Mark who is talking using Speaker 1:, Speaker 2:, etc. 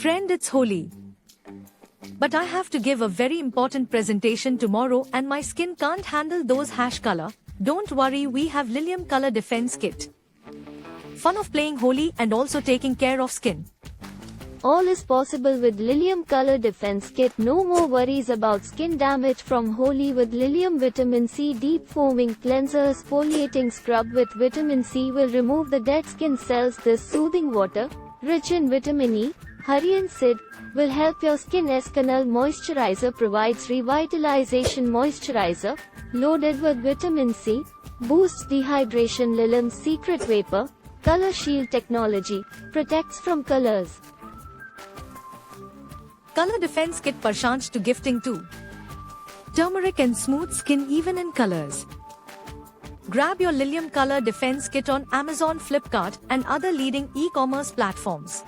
Speaker 1: Friend, it's Holi. But I have to give a very important presentation tomorrow and my skin can't handle those hash color. Don't worry, we have Lilium Color Defense Kit. Fun of playing Holi and also taking care of skin.
Speaker 2: All is possible with Lilium Color Defense Kit. No more worries about skin damage from Holi with Lilium Vitamin C Deep Foaming Cleanser. Exfoliating scrub with Vitamin C will remove the dead skin cells. This soothing water, rich in Vitamin E, Hyaluronide, will help your skin. Canal Moisturizer provides revitalization moisturizer, loaded with Vitamin C, boosts dehydration. Lilium's secret vapor, Color Shield technology, protects from colors.
Speaker 1: Color Defense Kit Parshant to gifting too. Turmeric and smooth skin even in colors. Grab your Lilium Color Defense Kit on Amazon, Flipkart and other leading e-commerce platforms.